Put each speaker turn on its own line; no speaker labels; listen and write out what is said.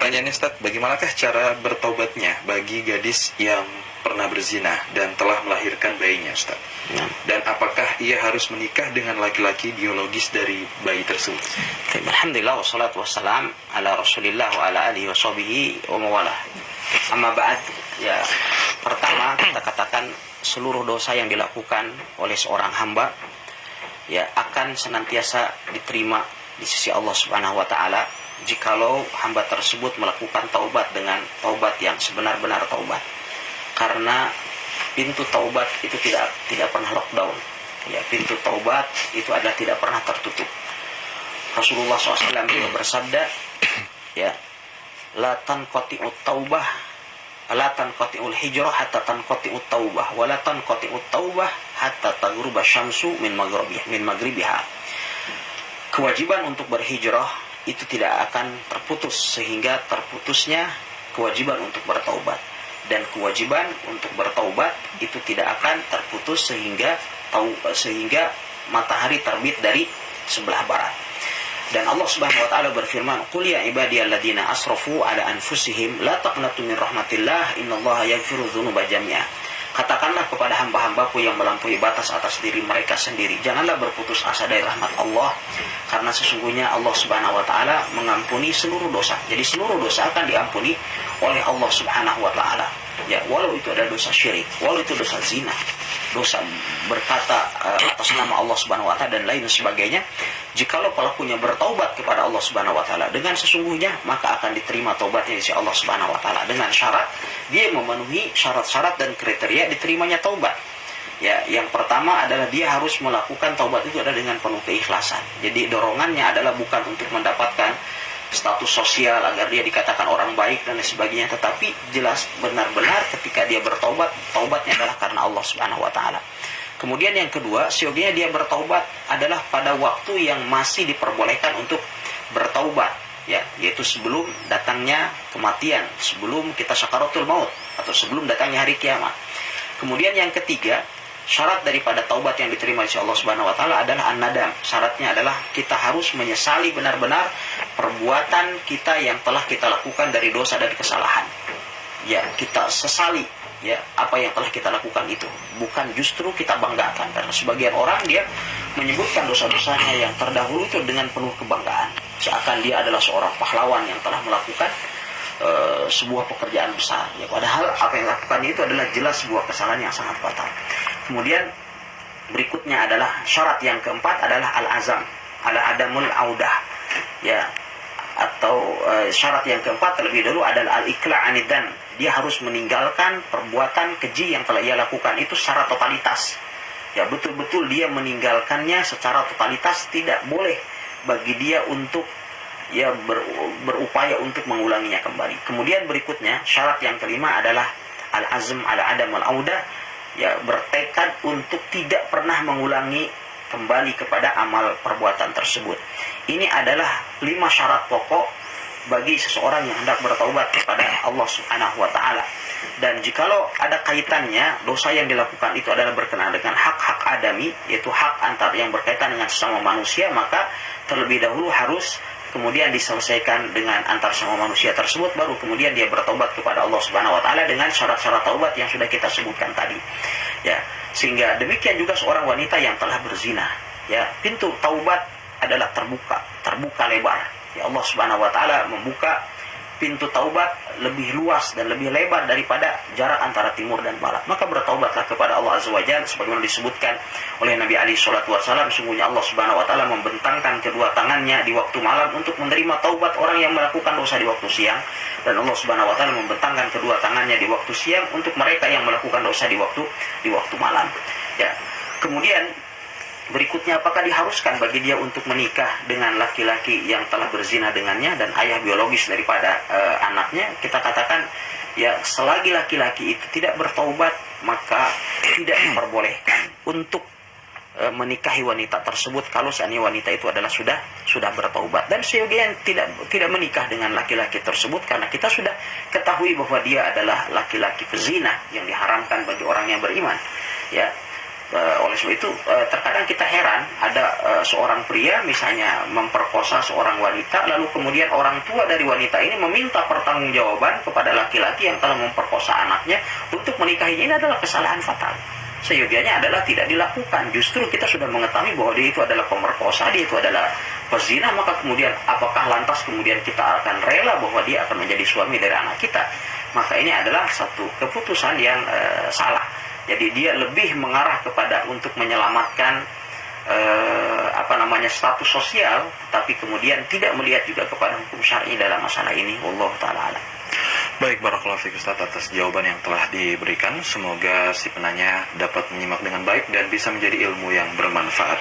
Pertanyaannya Ustaz, bagaimanakah cara bertaubatnya bagi gadis yang pernah berzina dan telah melahirkan bayinya Ustaz? Dan apakah ia harus menikah dengan laki-laki biologis dari bayi tersebut?
Alhamdulillah wassalatu wassalam ala Rasulillah wa ala alihi wa sahbihi wa mawalah. Amma ba'd, ya, pertama kita katakan seluruh dosa yang dilakukan oleh seorang hamba ya akan senantiasa diterima di sisi Allah Subhanahu wa taala jikalau hamba tersebut melakukan taubat dengan taubat yang sebenar-benar taubat. Karena pintu taubat itu tidak pernah lockdown. Ya, pintu taubat itu adalah tidak pernah tertutup. Rasulullah SAW juga bersabda, ya, la tanqati'ut taubah, la tanqati'ul hijrah hatta tanqati'ut taubah, wa la tanqati'ut taubah hatta taghruba syamsu min maghribiha. Kewajiban untuk berhijrah itu tidak akan terputus sehingga terputusnya kewajiban untuk bertaubat, dan kewajiban untuk bertaubat itu tidak akan terputus sehingga matahari terbit dari sebelah barat. Dan Allah Subhanahu wa taala berfirman, "Qul ya ibadiyalladzina asrafu ala anfusihim la taqnatu min rahmatillah innallaha yaghfiru dzunuba jami'a." Katakanlah kepada hamba-hambaku yang melampaui batas atas diri mereka sendiri, janganlah berputus asa dari rahmat Allah, karena sesungguhnya Allah Subhanahu wa taala mengampuni seluruh dosa. Jadi seluruh dosa akan diampuni oleh Allah Subhanahu wa taala. Ya, walau itu adalah dosa syirik, walau itu dosa zina, dosa berkata atas nama Allah Subhanahu wa taala dan lain sebagainya. Jikalau pelakunya bertaubat kepada Allah Subhanahu wa taala dengan sesungguhnya, maka akan diterima taubatnya di Allah Subhanahu wa taala dengan syarat dia memenuhi syarat-syarat dan kriteria diterimanya taubat. Ya, yang pertama adalah dia harus melakukan taubat itu adalah dengan penuh keikhlasan. Jadi dorongannya adalah bukan untuk mendapatkan status sosial agar dia dikatakan orang baik dan lain sebagainya, tetapi jelas benar-benar ketika dia bertaubat, taubatnya adalah karena Allah Subhanahu wa taala. Kemudian yang kedua, siogianya dia bertaubat adalah pada waktu yang masih diperbolehkan untuk bertaubat, ya, yaitu sebelum datangnya kematian, sebelum kita sakaratul maut atau sebelum datangnya hari kiamat. Kemudian yang ketiga, syarat daripada taubat yang diterima oleh Allah Subhanahu wa taala adalah an-nadam. Syaratnya adalah kita harus menyesali benar-benar perbuatan kita yang telah kita lakukan dari dosa dan kesalahan. Ya, kita sesali ya apa yang telah kita lakukan itu, bukan justru kita banggakan. Karena sebagian orang dia menyebutkan dosa-dosanya yang terdahulu itu dengan penuh kebanggaan, seakan dia adalah seorang pahlawan yang telah melakukan sebuah pekerjaan besar. Ya, padahal apa yang dilakukan itu adalah jelas sebuah kesalahan yang sangat fatal. Kemudian berikutnya adalah syarat yang keempat adalah al-azam, al-adamul audah. Ya, atau syarat yang keempat terlebih dahulu adalah al-ikla' anidan. Dia harus meninggalkan perbuatan keji yang telah ia lakukan itu secara totalitas. Ya, betul-betul dia meninggalkannya secara totalitas, tidak boleh bagi dia untuk ya berupaya untuk mengulanginya kembali. Kemudian berikutnya syarat yang kelima adalah al-azm ala adam al-audah, ya, bertekad untuk tidak pernah mengulangi kembali kepada amal perbuatan tersebut. Ini adalah 5 syarat pokok bagi seseorang yang hendak bertaubat kepada Allah Subhanahu wa taala. Dan jikalau ada kaitannya dosa yang dilakukan itu adalah berkenaan dengan hak-hak adami, yaitu hak antar yang berkaitan dengan sesama manusia, maka terlebih dahulu harus kemudian diselesaikan dengan antar sama manusia tersebut, baru kemudian dia bertaubat kepada Allah Subhanahu wa taala dengan syarat-syarat taubat yang sudah kita sebutkan tadi. Ya, sehingga demikian juga seorang wanita yang telah berzina, ya, pintu taubat adalah terbuka lebar. Ya, Allah Subhanahu wa taala membuka pintu taubat lebih luas dan lebih lebar daripada jarak antara timur dan barat. Maka bertaubatlah kepada Allah Azza wa Jalla sebagaimana disebutkan oleh Nabi Ali sallallahu alaihi wasallam, sungguhnya Allah Subhanahu wa taala membentangkan kedua tangannya di waktu malam untuk menerima taubat orang yang melakukan dosa di waktu siang, dan Allah Subhanahu wa taala membentangkan kedua tangannya di waktu siang untuk mereka yang melakukan dosa di waktu malam. Ya. Kemudian berikutnya, apakah diharuskan bagi dia untuk menikah dengan laki-laki yang telah berzina dengannya dan ayah biologis daripada anaknya? Kita katakan, ya, selagi laki-laki itu tidak bertaubat, maka tidak diperbolehkan untuk menikahi wanita tersebut kalau seandainya wanita itu adalah sudah bertaubat. Dan seyogianya tidak menikah dengan laki-laki tersebut karena kita sudah ketahui bahwa dia adalah laki-laki pezina yang diharamkan bagi orang yang beriman. Ya. Oleh sebab itu terkadang kita heran ada seorang pria misalnya memperkosa seorang wanita, lalu kemudian orang tua dari wanita ini meminta pertanggungjawaban kepada laki-laki yang telah memperkosa anaknya untuk menikahinya. Ini adalah kesalahan fatal. Seyogianya adalah tidak dilakukan. Justru kita sudah mengetahui bahwa dia itu adalah pemerkosa, dia itu adalah pezina, maka kemudian apakah lantas kemudian kita akan rela bahwa dia akan menjadi suami dari anak kita? Maka ini adalah satu keputusan yang salah. Jadi dia lebih mengarah kepada untuk menyelamatkan status sosial, tapi kemudian tidak melihat juga kepada hukum syar'i dalam masalah ini. Wallahu taala alam.
Baik, barakallahu fiik Ustaz atas jawaban yang telah diberikan. Semoga si penanya dapat menyimak dengan baik dan bisa menjadi ilmu yang bermanfaat.